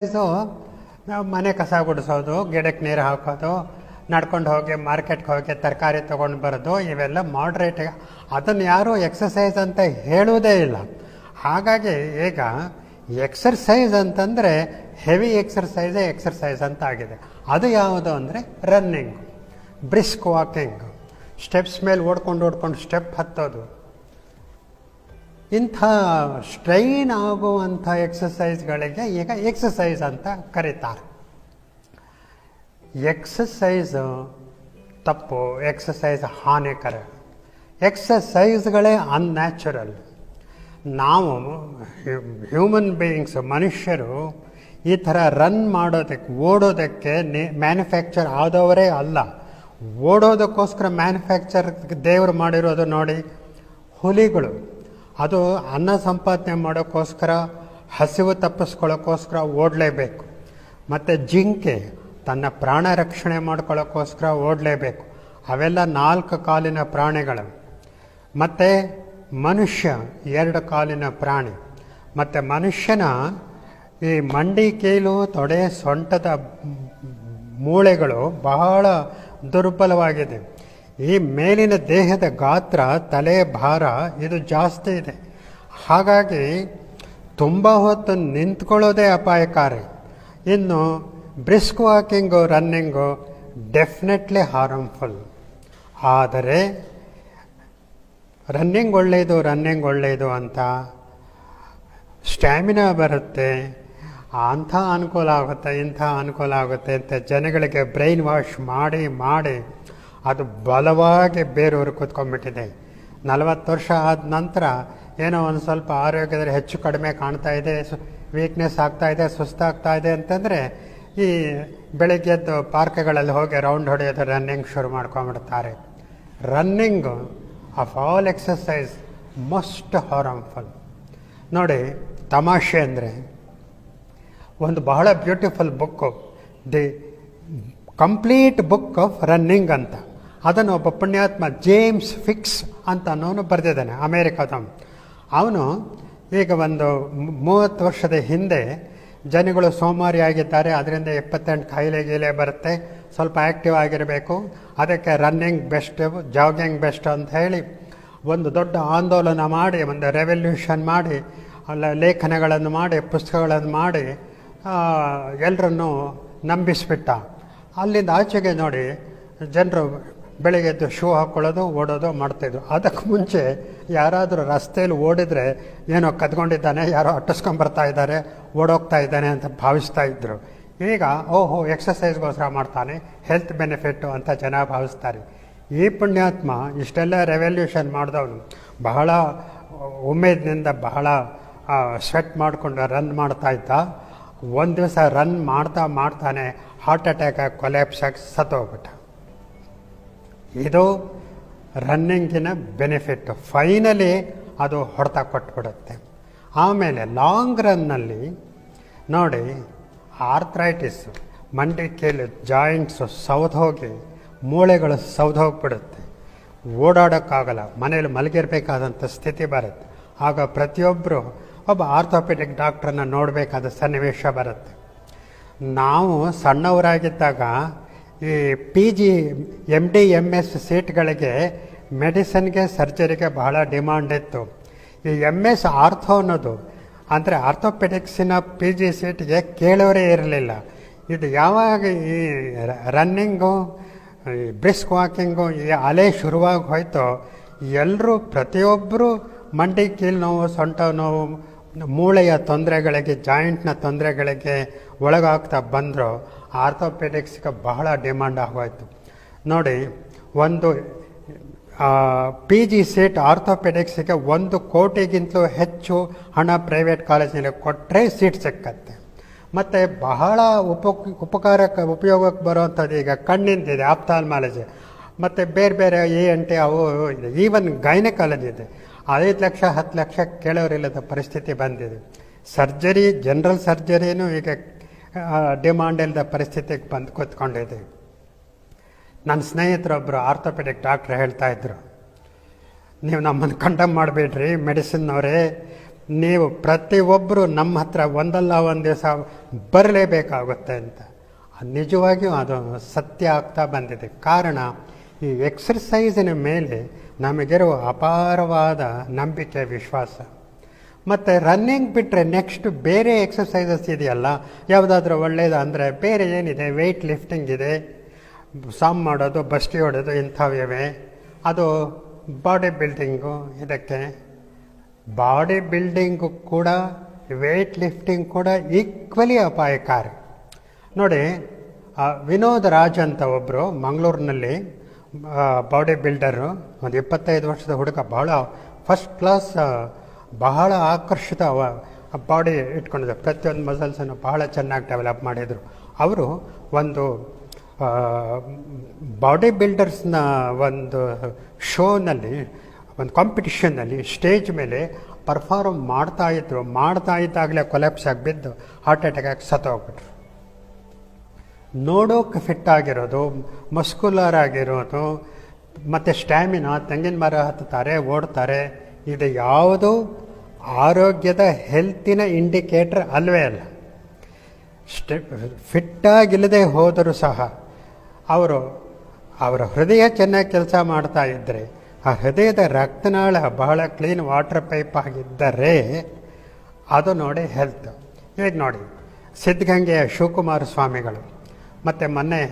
So ನಾವು ಮನೆ ಕಸ ಗುಡಿಸೋದು, ಗಿಡಕ್ಕೆ ನೀರು ಹಾಕೋದು, ನಡ್ಕೊಂಡು ಹೋಗಿ ಮಾರ್ಕೆಟ್ಗೆ ಹೋಗಿ ತರಕಾರಿ ತೊಗೊಂಡು ಬರೋದು, ಇವೆಲ್ಲ ಮಾಡ್ರೇಟ್. ಅದನ್ನು ಯಾರೂ ಎಕ್ಸಸೈಸ್ ಅಂತ ಹೇಳುವುದೇ ಇಲ್ಲ. ಹಾಗಾಗಿ ಈಗ ಎಕ್ಸರ್ಸೈಸ್ ಅಂತಂದರೆ ಹೆವಿ ಎಕ್ಸರ್ಸೈಸೇ ಎಕ್ಸರ್ಸೈಸ್ ಅಂತ ಆಗಿದೆ. ಅದು ಯಾವುದು ಅಂದರೆ ರನ್ನಿಂಗ್, ಬ್ರಿಸ್ಕ್ ವಾಕಿಂಗ್, ಸ್ಟೆಪ್ಸ್ ಮೇಲೆ ಓಡ್ಕೊಂಡು ಸ್ಟೆಪ್ ಹತ್ತೋದು. ಇಂಥ ಸ್ಟ್ರೈನ್ ಆಗುವಂಥ ಎಕ್ಸಸೈಸ್ಗಳಿಗೆ ಈಗ ಎಕ್ಸಸೈಸ್ ಅಂತ ಕರೀತಾರೆ. ಎಕ್ಸಸೈಸು ತಪ್ಪು, ಎಕ್ಸಸೈಸ್ ಹಾನಿಕರ. ಎಕ್ಸಸೈಸ್ಗಳೇ ಅನ್ಯಾಚುರಲ್. ನಾವು ಹ್ಯೂಮನ್ ಬೀಯಿಂಗ್ಸ್, ಮನುಷ್ಯರು ಈ ಥರ ರನ್ ಮಾಡೋದಕ್ಕೆ, ಓಡೋದಕ್ಕೆ ಮ್ಯಾನುಫ್ಯಾಕ್ಚರ್ ಆದವರೇ ಅಲ್ಲ. ಓಡೋದಕ್ಕೋಸ್ಕರ ಮ್ಯಾನುಫ್ಯಾಕ್ಚರ್ ದೇವರು ಮಾಡಿರೋದು ನೋಡಿ, ಹುಲಿಗಳು. ಅದು ಅನ್ನ ಸಂಪಾದನೆ ಮಾಡೋಕ್ಕೋಸ್ಕರ, ಹಸಿವು ತಪ್ಪಿಸ್ಕೊಳ್ಳೋಕ್ಕೋಸ್ಕರ ಓಡಲೇಬೇಕು. ಮತ್ತು ಜಿಂಕೆ ತನ್ನ ಪ್ರಾಣ ರಕ್ಷಣೆ ಮಾಡ್ಕೊಳ್ಳೋಕ್ಕೋಸ್ಕರ ಓಡಲೇಬೇಕು. ಅವೆಲ್ಲ 4 ಕಾಲಿನ ಪ್ರಾಣಿಗಳು. ಮತ್ತು ಮನುಷ್ಯ 2 ಕಾಲಿನ ಪ್ರಾಣಿ. ಮತ್ತು ಮನುಷ್ಯನ ಈ ಮಂಡಿ, ಕೀಲು, ತೊಡೆ, ಸೊಂಟದ ಮೂಳೆಗಳು ಬಹಳ ದುರ್ಬಲವಾಗಿದೆ. ಈ ಮೇಲಿನ ದೇಹದ ಗಾತ್ರ, ತಲೆ ಭಾರ ಇದು ಜಾಸ್ತಿ ಇದೆ. ಹಾಗಾಗಿ ತುಂಬ ಹೊತ್ತು ನಿಂತ್ಕೊಳ್ಳೋದೇ ಅಪಾಯಕಾರಿ. ಇನ್ನು brisk walking, running definitely harmful. ಆದರೆ ರನ್ನಿಂಗ್ ಒಳ್ಳೆಯದು ಅಂತ ಸ್ಟ್ಯಾಮಿನಾ ಬರುತ್ತೆ, ಅಂಥ ಅನುಕೂಲ ಆಗುತ್ತೆ, ಇಂಥ ಅನುಕೂಲ ಆಗುತ್ತೆ ಅಂತ ಜನಗಳಿಗೆ ಬ್ರೈನ್ ವಾಶ್ ಮಾಡಿ ಅದು ಬಲವಾಗಿ ಬೇರೆಯವರು ಕೂತ್ಕೊಂಡ್ಬಿಟ್ಟಿದೆ. 40 ವರ್ಷ ಆದ ನಂತರ ಏನೋ ಒಂದು ಸ್ವಲ್ಪ ಆರೋಗ್ಯದಲ್ಲಿ ಹೆಚ್ಚು ಕಡಿಮೆ ಕಾಣ್ತಾ ಇದೆ, ವೀಕ್ನೆಸ್ ಆಗ್ತಾಯಿದೆ, ಸುಸ್ತಾಗ್ತಾ ಇದೆ ಅಂತಂದರೆ ಈ ಬೆಳಗ್ಗೆದ್ದು ಪಾರ್ಕ್ಗಳಲ್ಲಿ ಹೋಗಿ ರೌಂಡ್ ಹೊಡೆಯೋದು, ರನ್ನಿಂಗ್ ಶುರು ಮಾಡ್ಕೊಂಡ್ಬಿಡ್ತಾರೆ. Running of all exercise most harmful. ನೋಡಿ, ತಮಾಷೆ ಅಂದರೆ ಒಂದು ಬಹಳ beautiful book, the complete book of running ಅಂತ. ಅದನ್ನು ಒಬ್ಬ ಪುಣ್ಯಾತ್ಮ ಜೇಮ್ಸ್ ಫಿಕ್ಸ್ ಅಂತ ಅನ್ನೋನು ಬರೆದಿದ್ದಾನೆ, ಅಮೇರಿಕಾದವನು. ಅವನು ಈಗ ಒಂದು 30 ವರ್ಷದ ಹಿಂದೆ ಜನಗಳು ಸೋಮಾರಿಯಾಗಿದ್ದಾರೆ, ಅದರಿಂದ 28 ಕಾಯಿಲೆ ಬರುತ್ತೆ, ಸ್ವಲ್ಪ ಆ್ಯಕ್ಟಿವ್ ಆಗಿರಬೇಕು, ಅದಕ್ಕೆ ರನ್ನಿಂಗ್ ಬೆಸ್ಟ್, ಜಾಗಿಂಗ್ ಬೆಸ್ಟ್ ಅಂತ ಹೇಳಿ ಒಂದು ದೊಡ್ಡ ಆಂದೋಲನ ಮಾಡಿ, ಒಂದು ರೆವಲ್ಯೂಷನ್ ಮಾಡಿ, ಲೇಖನಗಳನ್ನು ಮಾಡಿ, ಪುಸ್ತಕಗಳನ್ನು ಮಾಡಿ ಎಲ್ಲರನ್ನೂ ನಂಬಿಸ್ಬಿಟ್ಟ. ಅಲ್ಲಿಂದ ಆಚೆಗೆ ನೋಡಿ, ಜನರು ಬೆಳಿಗ್ಗೆ ಎದ್ದು ಶೂ ಹಾಕ್ಕೊಳ್ಳೋದು, ಓಡೋದು ಮಾಡ್ತಾಯಿದ್ರು. ಅದಕ್ಕೆ ಮುಂಚೆ ಯಾರಾದರೂ ರಸ್ತೆಯಲ್ಲಿ ಓಡಿದರೆ ಏನೋ ಕದ್ಕೊಂಡಿದ್ದಾನೆ, ಯಾರೋ ಅಟ್ಟಿಸ್ಕೊಂಬರ್ತಾ ಇದ್ದಾರೆ, ಓಡೋಗ್ತಾ ಇದ್ದಾನೆ ಅಂತ ಭಾವಿಸ್ತಾ ಇದ್ದರು. ಈಗ ಓಹೋ ಎಕ್ಸಸೈಸ್ಗೋಸ್ಕರ ಮಾಡ್ತಾನೆ, ಹೆಲ್ತ್ ಬೆನಿಫಿಟ್ಟು ಅಂತ ಜನ ಭಾವಿಸ್ತಾರೆ. ಈ ಪುಣ್ಯಾತ್ಮ ಇಷ್ಟೆಲ್ಲ ರೆವಲ್ಯೂಷನ್ ಮಾಡಿದವನು ಬಹಳ ಉಮೇದಿನಿಂದ ಬಹಳ ಸ್ವೆಟ್ ಮಾಡಿಕೊಂಡು ರನ್ ಮಾಡ್ತಾ ಇದ್ದ. ಒಂದು ದಿವಸ ರನ್ ಮಾಡ್ತಾನೆ ಹಾರ್ಟ್ ಅಟ್ಯಾಕ್ ಆಗಿ ಕೊಲ್ಯಾಪ್ಸ್ ಆಗಿ ಸತ್ತೋಗ್ಬಿಟ್ಟ. ಇದು ರನ್ನಿಂಗಿನ ಬೆನಿಫಿಟ್ಟು. ಫೈನಲಿ ಅದು ಹೊಡೆತ ಕೊಟ್ಬಿಡುತ್ತೆ. ಆಮೇಲೆ ಲಾಂಗ್ ರನ್ನಲ್ಲಿ ನೋಡಿ, ಆರ್ಥ್ರೈಟಿಸು, ಮಂಡಿ ಕೀಲು ಜಾಯಿಂಟ್ಸು ಸೌದೋಗಿ, ಮೂಳೆಗಳು ಸೌದೋಗ್ಬಿಡುತ್ತೆ, ಓಡಾಡೋಕ್ಕಾಗಲ್ಲ, ಮನೇಲಿ ಮಲಗಿರಬೇಕಾದಂಥ ಸ್ಥಿತಿ ಬರುತ್ತೆ. ಆಗ ಪ್ರತಿಯೊಬ್ಬರು ಒಬ್ಬ ಆರ್ಥೋಪೆಡಿಕ್ ಡಾಕ್ಟ್ರನ್ನ ನೋಡಬೇಕಾದ ಸನ್ನಿವೇಶ ಬರುತ್ತೆ. ನಾವು ಸಣ್ಣವರಾಗಿದ್ದಾಗ ಈ PG MD MS ಸೀಟ್ಗಳಿಗೆ ಮೆಡಿಸನ್ಗೆ, ಸರ್ಜರಿಗೆ ಬಹಳ ಡಿಮಾಂಡ್ ಇತ್ತು. ಈ MS ಆರ್ಥೋ ಅನ್ನೋದು ಅಂದರೆ ಆರ್ಥೋಪೆಡಿಕ್ಸಿನ PG ಸೀಟ್ಗೆ ಕೇಳೋರೇ ಇರಲಿಲ್ಲ. ಇದು ಯಾವಾಗ ಈ ರನ್ನಿಂಗು, ಈ ಬ್ರಿಸ್ಕ್ ವಾಕಿಂಗು ಈ ಅಲೆ ಶುರುವಾಗಿ ಹೋಯ್ತೋ, ಎಲ್ಲರೂ ಪ್ರತಿಯೊಬ್ಬರು ಮಂಡಿ ಕೀಲು ನೋವು, ಸೊಂಟ ನೋವು, ಮೂಳೆಯ ತೊಂದರೆಗಳಿಗೆ, ಜಾಯಿಂಟ್ನ ತೊಂದರೆಗಳಿಗೆ ಒಳಗಾಗ್ತಾ ಬಂದರು. ಆರ್ಥೋಪೆಡಿಕ್ಸ್ಗೆ ಬಹಳ ಡಿಮಾಂಡ್ ಆಗೋಯ್ತು. ನೋಡಿ, ಒಂದು PG ಸೀಟ್ ಆರ್ಥೋಪೆಡಿಕ್ಸಿಗೆ 1 ಕೋಟಿಗಿಂತಲೂ ಹೆಚ್ಚು ಹಣ ಪ್ರೈವೇಟ್ ಕಾಲೇಜಿನಲ್ಲಿ ಕೊಟ್ಟರೆ ಸೀಟ್ ಸಿಕ್ಕತ್ತೆ. ಮತ್ತು ಬಹಳ ಉಪಯೋಗಕ್ಕೆ ಬರುವಂಥದ್ದು ಈಗ ಕಣ್ಣಿಂದಿದೆ, ಆಪ್ಥಾಲ್ಮಾಲಜಿ, ಮತ್ತು ಬೇರೆ ENT ಅವು ಇದೆ, ಈವನ್ ಗೈನಕಾಲಜಿ ಇದೆ. 5 ಲಕ್ಷ 10 ಲಕ್ಷ ಕೇಳೋರಿಲ್ಲದ ಪರಿಸ್ಥಿತಿ ಬಂದಿದೆ. ಸರ್ಜರಿ, ಜನರಲ್ ಸರ್ಜರಿನೂ ಈಗ ಡಿಮಾಂಡ್ ಇಲ್ಲದ ಪರಿಸ್ಥಿತಿಗೆ ಬಂದು ಕೂತ್ಕೊಂಡಿದೆ. ನನ್ನ ಸ್ನೇಹಿತರೊಬ್ಬರು ಆರ್ಥೋಪೆಡಿಕ್ ಡಾಕ್ಟ್ರ್ ಹೇಳ್ತಾಯಿದ್ರು, ನೀವು ನಮ್ಮನ್ನು ಕಂಡಮ್ ಮಾಡಬೇಡ್ರಿ ಮೆಡಿಸಿನ್ನವರೇ, ನೀವು ಪ್ರತಿಯೊಬ್ಬರು ನಮ್ಮ ಹತ್ರ ಒಂದಲ್ಲ ಒಂದು ದಿವಸ ಬರಲೇಬೇಕಾಗುತ್ತೆ ಅಂತ. ನಿಜವಾಗಿಯೂ ಅದು ಸತ್ಯ ಆಗ್ತಾ ಬಂದಿದೆ. ಕಾರಣ ಈ ಎಕ್ಸರ್ಸೈಸಿನ ಮೇಲೆ ನಮಗಿರುವ ಅಪಾರವಾದ ನಂಬಿಕೆ, ವಿಶ್ವಾಸ. ಮತ್ತು ರನ್ನಿಂಗ್ ಬಿಟ್ಟರೆ ನೆಕ್ಸ್ಟ್ ಬೇರೆ ಎಕ್ಸರ್ಸೈಸಸ್ ಇದೆಯಲ್ಲ, ಯಾವುದಾದ್ರೂ ಒಳ್ಳೆಯದು ಅಂದರೆ ಬೇರೆ ಏನಿದೆ, ವೆಯ್ಟ್ ಲಿಫ್ಟಿಂಗ್ ಇದೆ, ಸಾಮ್ ಮಾಡೋದು, ಬಸ್ಟಿ ಹೊಡೋದು, ಇಂಥವೇ. ಅದು ಬಾಡಿ ಬಿಲ್ಡಿಂಗು. ಇದಕ್ಕೆ ಬಾಡಿ ಬಿಲ್ಡಿಂಗು ಕೂಡ ವೆಯ್ಟ್ ಲಿಫ್ಟಿಂಗ್ ಕೂಡ ಈಕ್ವಲಿ ಅಪಾಯಕಾರಿ. ನೋಡಿ, ವಿನೋದ್ ರಾಜ್ ಅಂತ ಒಬ್ಬರು ಮಂಗಳೂರಿನಲ್ಲಿ ಬಾಡಿ ಬಿಲ್ಡರು, ಒಂದು 25 ವರ್ಷದ ಹುಡುಗ, ಬಹಳ ಫಸ್ಟ್ ಕ್ಲಾಸ್, ಬಹಳ ಆಕರ್ಷಿತ ಬಾಡಿ ಇಟ್ಕೊಂಡಿದ್ದರು. ಪ್ರತಿಯೊಂದು ಮಸಲ್ಸನ್ನು ಬಹಳ ಚೆನ್ನಾಗಿ ಡೆವಲಪ್ ಮಾಡಿದರು. ಅವರು ಒಂದು ಬಾಡಿ ಬಿಲ್ಡರ್ಸ್ನ ಒಂದು ಶೋನಲ್ಲಿ, ಒಂದು ಕಾಂಪಿಟಿಷನ್ನಲ್ಲಿ ಸ್ಟೇಜ್ ಮೇಲೆ ಪರ್ಫಾರ್ಮ್ ಮಾಡ್ತಾ ಇದ್ದಾಗಲೇ ಕೊಲ್ಯಾಪ್ಸ್ ಆಗಿಬಿದ್ದು ಹಾರ್ಟ್ ಅಟ್ಯಾಕ್ ಆಗಿ ಸತ್ತೋಗ್ಬಿಟ್ರು. ನೋಡೋಕೆ ಫಿಟ್ ಆಗಿರೋದು, ಮಸ್ಕ್ಯುಲರ್ ಆಗಿರೋದು, ಮತ್ತು ಸ್ಟ್ಯಾಮಿನಾ, ತೆಂಗಿನ ಮರ ಹತ್ತುತ್ತಾರೆ, ಓಡ್ತಾರೆ, ಇದು ಯಾವುದು ಆರೋಗ್ಯದ ಹೆಲ್ತಿನ ಇಂಡಿಕೇಟ್ರ್ ಅಲ್ವೇ ಅಲ್ಲ. ಫಿಟ್ಟಾಗಿಲ್ಲದೆ ಹೋದರೂ ಸಹ ಅವರ ಹೃದಯ ಚೆನ್ನಾಗಿ ಕೆಲಸ ಮಾಡ್ತಾ ಇದ್ದರೆ, ಆ ಹೃದಯದ ರಕ್ತನಾಳ ಬಹಳ ಕ್ಲೀನ್ ವಾಟರ್ ಪೈಪ್ ಆಗಿದ್ದರೆ ಅದು ನೋಡಿ ಹೆಲ್ತ್. ಈಗ ನೋಡಿ, ಸಿದ್ಧಗಂಗೆಯ ಶಿವಕುಮಾರ ಸ್ವಾಮಿಗಳು, ಮತ್ತು ಮೊನ್ನೆ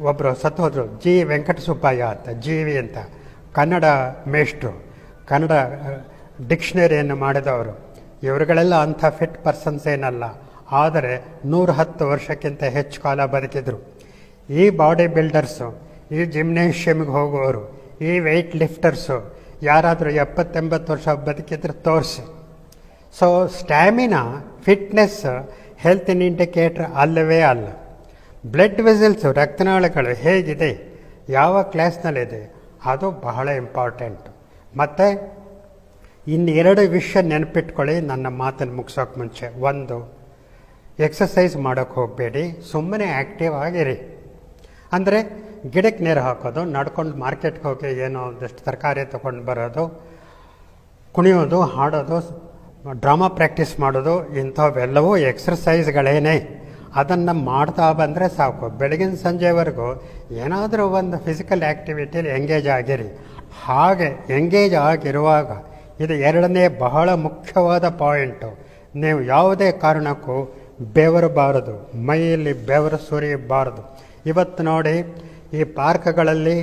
ಒಬ್ಬರು ಸತ್ತು ಹೋದರು, ಜಿ ವೆಂಕಟಸುಬ್ಬಯ್ಯ ಅಂತ, ಜೀವಿ ಅಂತ, ಕನ್ನಡ ಮೇಷ್ಟ್ರು, ಕನ್ನಡ ಡಿಕ್ಷನರಿಯನ್ನು ಮಾಡಿದವರು. ಇವರುಗಳೆಲ್ಲ ಅಂಥ ಫಿಟ್ ಪರ್ಸನ್ಸ್ ಏನಲ್ಲ, ಆದರೆ 110 ವರ್ಷಕ್ಕಿಂತ ಹೆಚ್ಚು ಕಾಲ ಬದುಕಿದ್ರು. ಈ ಬಾಡಿ ಬಿಲ್ಡರ್ಸು, ಈ ಜಿಮ್ನೇಷಿಯಮ್ಗೆ ಹೋಗುವವರು, ಈ ವೆಯ್ಟ್ ಲಿಫ್ಟರ್ಸು ಯಾರಾದರೂ 70-80 ವರ್ಷ ಬದುಕಿದ್ರೆ ತೋರಿಸಿ. ಸೊ ಸ್ಟ್ಯಾಮಿನಾ, ಫಿಟ್ನೆಸ್ ಹೆಲ್ತಿನ ಇಂಡಿಕೇಟ್ರ್ ಅಲ್ಲವೇ ಅಲ್ಲ. ಬ್ಲಡ್ ವೆಸಲ್ಸು, ರಕ್ತನಾಳಗಳು ಹೇಗಿದೆ, ಯಾವ ಕ್ಲಾಸ್ನಲ್ಲಿದೆ, ಅದು ಬಹಳ ಇಂಪಾರ್ಟೆಂಟ್. ಮತ್ತು ಇನ್ನೆರಡು ವಿಷಯ ನೆನಪಿಟ್ಕೊಳ್ಳಿ ನನ್ನ ಮಾತನ್ನು ಮುಗಿಸೋಕೆ ಮುಂಚೆ. ಒಂದು, ಎಕ್ಸಸೈಸ್ ಮಾಡೋಕ್ಕೆ ಹೋಗಬೇಡಿ, ಸುಮ್ಮನೆ ಆ್ಯಕ್ಟಿವ್ ಆಗಿರಿ. ಅಂದರೆ ಗಿಡಕ್ಕೆ ನೀರು ಹಾಕೋದು, ನಡ್ಕೊಂಡು ಮಾರ್ಕೆಟ್ಗೆ ಹೋಗಿ ಏನೋ ಒಂದಷ್ಟು ತರಕಾರಿ ತೊಗೊಂಡು ಬರೋದು, ಕುಣಿಯೋದು, ಹಾಡೋದು, ಡ್ರಾಮಾ ಪ್ರಾಕ್ಟೀಸ್ ಮಾಡೋದು, ಇಂಥವೆಲ್ಲವೂ ಎಕ್ಸರ್ಸೈಸ್ಗಳೇನೇ. ಅದನ್ನು ಮಾಡ್ತಾ ಬಂದರೆ ಸಾಕು. ಬೆಳಗಿನ ಸಂಜೆವರೆಗೂ ಏನಾದರೂ ಒಂದು ಫಿಸಿಕಲ್ ಆ್ಯಕ್ಟಿವಿಟಿಯಲ್ಲಿ ಎಂಗೇಜ್ ಆಗಿರಿ. ಹಾಗೆ ಎಂಗೇಜ್ ಆಗಿರುವಾಗ ಇದು ಎರಡನೇ ಬಹಳ ಮುಖ್ಯವಾದ ಪಾಯಿಂಟು. ನೀವು ಯಾವುದೇ ಕಾರಣಕ್ಕೂ ಬೆವರಬಾರದು, ಮೈಯಲ್ಲಿ ಬೆವರು ಸುರಿಯಬಾರದು. ಇವತ್ತು ನೋಡಿ, ಈ ಪಾರ್ಕ್ಗಳಲ್ಲಿ,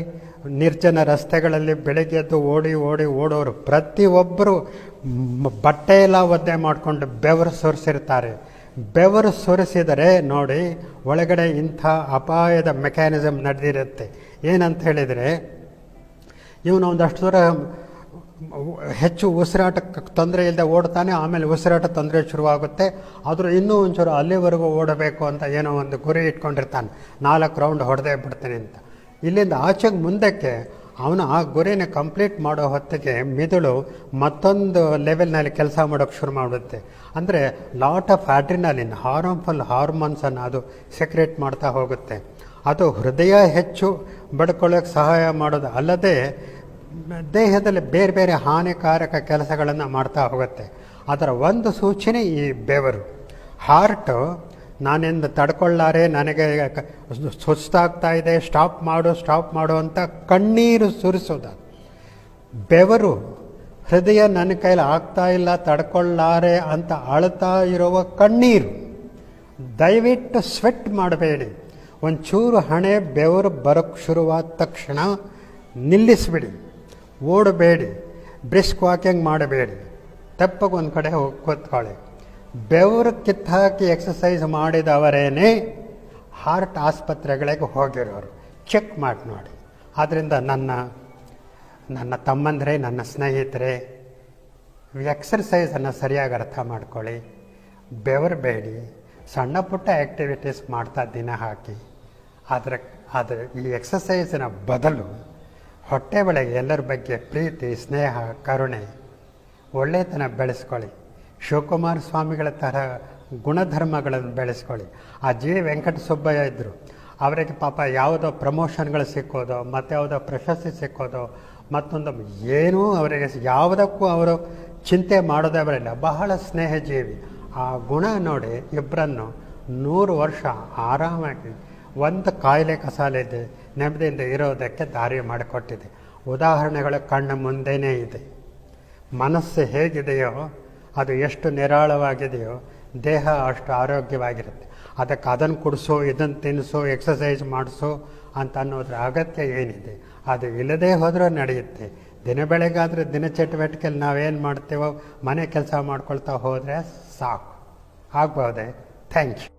ನಿರ್ಜನ ರಸ್ತೆಗಳಲ್ಲಿ ಬೆಳಗ್ಗೆದ್ದು ಓಡೋರು ಪ್ರತಿಯೊಬ್ಬರು ಬಟ್ಟೆ ಎಲ್ಲ ಒದ್ದೆ ಮಾಡಿಕೊಂಡು ಬೆವರು ಸುರಿಸಿರ್ತಾರೆ. ಬೆವರು ಸುರಿಸಿದರೆ ನೋಡಿ, ಒಳಗಡೆ ಇಂಥ ಅಪಾಯದ ಮೆಕ್ಯಾನಿಸಮ್ ನಡೆದಿರುತ್ತೆ. ಏನಂತ ಹೇಳಿದರೆ, ಇವನು ಒಂದಷ್ಟು ದೂರ ಹೆಚ್ಚು ಉಸಿರಾಟಕ್ಕೆ ತೊಂದರೆ ಇಲ್ಲದೆ ಓಡ್ತಾನೆ, ಆಮೇಲೆ ಉಸಿರಾಟ ತೊಂದರೆ ಶುರುವಾಗುತ್ತೆ. ಆದರೂ ಇನ್ನೂ ಒಂಚೂರು ಅಲ್ಲಿವರೆಗೂ ಓಡಬೇಕು ಅಂತ ಏನೋ ಒಂದು ಗುರಿ ಇಟ್ಕೊಂಡಿರ್ತಾನೆ, 4 ರೌಂಡ್ ಹೊಡೆದೇ ಬಿಡ್ತಾನೆ ಅಂತ. ಇಲ್ಲಿಂದ ಆಚೆಗೆ ಮುಂದಕ್ಕೆ ಅವನು ಆ ಗುರಿನ ಕಂಪ್ಲೀಟ್ ಮಾಡೋ ಹೊತ್ತಿಗೆ ಮಿದುಳು ಮತ್ತೊಂದು ಲೆವೆಲ್ನಲ್ಲಿ ಕೆಲಸ ಮಾಡೋಕ್ಕೆ ಶುರು ಮಾಡುತ್ತೆ. ಅಂದರೆ ಲಾಟ್ ಆಫ್ ಅಡ್ರಿನಲಿನ್, ಹಾರ್ಮ್ಫುಲ್ ಹಾರ್ಮೋನ್ಸನ್ನು ಅದು ಸೆಕ್ರೇಟ್ ಮಾಡ್ತಾ ಹೋಗುತ್ತೆ. ಅದು ಹೃದಯ ಹೆಚ್ಚು ಬಡ್ಕೊಳ್ಳೋಕ್ಕೆ ಸಹಾಯ ಮಾಡೋದು ಅಲ್ಲದೆ ದೇಹದಲ್ಲಿ ಬೇರೆ ಬೇರೆ ಹಾನಿಕಾರಕ ಕೆಲಸಗಳನ್ನು ಮಾಡ್ತಾ ಹೋಗುತ್ತೆ. ಅದರ ಒಂದು ಸೂಚನೆ ಈ ಬೆವರು. ಹಾರ್ಟು ನಾನಿಂದ ತಡ್ಕೊಳ್ಳಾರೆ, ನನಗೆ ಸುಸ್ತಾಗ್ತಾ ಇದೆ, ಸ್ಟಾಪ್ ಮಾಡು ಅಂತ ಕಣ್ಣೀರು ಸುರಿಸೋದು. ಬೆವರು, ಹೃದಯ ನನ್ನ ಕೈಲಿ ಆಗ್ತಾ ಇಲ್ಲ, ತಡ್ಕೊಳ್ಳಾರೆ ಅಂತ ಅಳ್ತಾ ಇರುವ ಕಣ್ಣೀರು. ದಯವಿಟ್ಟು ಸ್ವೆಟ್ ಮಾಡಬೇಡಿ. ಒಂಚೂರು ಹಣೆ ಬೆವರು ಬರೋಕ್ಕೆ ಶುರುವಾದ ತಕ್ಷಣ ನಿಲ್ಲಿಸಿಬಿಡಿ. ಓಡಬೇಡಿ, ಬ್ರಿಸ್ಕ್ ವಾಕಿಂಗ್ ಮಾಡಬೇಡಿ, ತೆಪ್ಪಗೆ ಒಂದು ಕಡೆ ಹೋಗಿ ಕೂತ್ಕೊಳ್ಳಿ. ಬೆವರು ಕಿತ್ತಾಕಿ ಎಕ್ಸಸೈಸ್ ಮಾಡಿದವರೇನೇ ಹಾರ್ಟ್ ಆಸ್ಪತ್ರೆಗಳಿಗೆ ಹೋಗಿರೋರು. ಚೆಕ್ ಮಾಡಿ ನೋಡಿ. ಆದ್ದರಿಂದ ನನ್ನ ತಮ್ಮಂದರೆ, ನನ್ನ ಸ್ನೇಹಿತರೆ, ಎಕ್ಸರ್ಸೈಸನ್ನು ಸರಿಯಾಗಿ ಅರ್ಥ ಮಾಡ್ಕೊಳ್ಳಿ. ಬೆವರಬೇಡಿ, ಸಣ್ಣ ಪುಟ್ಟ ಆ್ಯಕ್ಟಿವಿಟೀಸ್ ಮಾಡ್ತಾ ದಿನ ಹಾಕಿ. ಆದರೆ ಈ ಎಕ್ಸಸೈಸಿನ ಬದಲು ಹೊಟ್ಟೆ ಒಳಗೆ ಎಲ್ಲರ ಬಗ್ಗೆ ಪ್ರೀತಿ, ಸ್ನೇಹ, ಕರುಣೆ, ಒಳ್ಳೆತನ ಬೆಳೆಸ್ಕೊಳ್ಳಿ. ಶಿವಕುಮಾರ ಸ್ವಾಮಿಗಳ ಥರ ಗುಣಧರ್ಮಗಳನ್ನು ಬೆಳೆಸ್ಕೊಳ್ಳಿ. ಆ ಜಿ ವೆಂಕಟಸುಬ್ಬಯ್ಯ ಇದ್ದರು, ಅವರಿಗೆ ಪಾಪ ಯಾವುದೋ ಪ್ರಮೋಷನ್ಗಳು ಸಿಕ್ಕೋದು, ಮತ್ತು ಯಾವುದೋ ಪ್ರಶಸ್ತಿ ಸಿಕ್ಕೋದು, ಮತ್ತೊಂದು ಏನೂ ಅವರಿಗೆ ಯಾವುದಕ್ಕೂ ಅವರು ಚಿಂತೆ ಮಾಡೋದೇ ಬರಲ್ಲ, ಬಹಳ ಸ್ನೇಹಜೀವಿ. ಆ ಗುಣ ನೋಡಿ ಇಬ್ಬರನ್ನು 100 ವರ್ಷ ಆರಾಮಾಗಿ ಒಂದು ಕಾಯಿಲೆ ಕಸಾಲಿದೆ ನೆಮ್ಮದಿಯಿಂದ ಇರೋದಕ್ಕೆ ದಾರಿ ಮಾಡಿಕೊಟ್ಟಿದೆ. ಉದಾಹರಣೆಗಳು ಕಣ್ಣ ಮುಂದೆಯೇ ಇದೆ. ಮನಸ್ಸು ಹೇಗಿದೆಯೋ, ಅದು ಎಷ್ಟು ನಿರಾಳವಾಗಿದೆಯೋ ದೇಹ ಅಷ್ಟು ಆರೋಗ್ಯವಾಗಿರುತ್ತೆ. ಅದಕ್ಕೆ ಅದನ್ನು ಕುಡಿಸೋ, ಇದನ್ನು ತಿನ್ನಿಸೋ, ಎಕ್ಸಸೈಸ್ ಮಾಡಿಸೋ ಅಂತ ಅನ್ನೋದ್ರ ಅಗತ್ಯ ಏನಿದೆ? ಅದು ಇಲ್ಲದೇ ಹೋದರೂ ನಡೆಯುತ್ತೆ. ದಿನ ಬೆಳಗಾದರೆ ದಿನ ಚಟುವಟಿಕೆಯಲ್ಲಿ ನಾವೇನು ಮಾಡ್ತೇವೋ ಮನೆ ಕೆಲಸ ಮಾಡ್ಕೊಳ್ತಾ ಹೋದರೆ ಸಾಕು. ಆಗ್ಬೋದೆ. Thank you.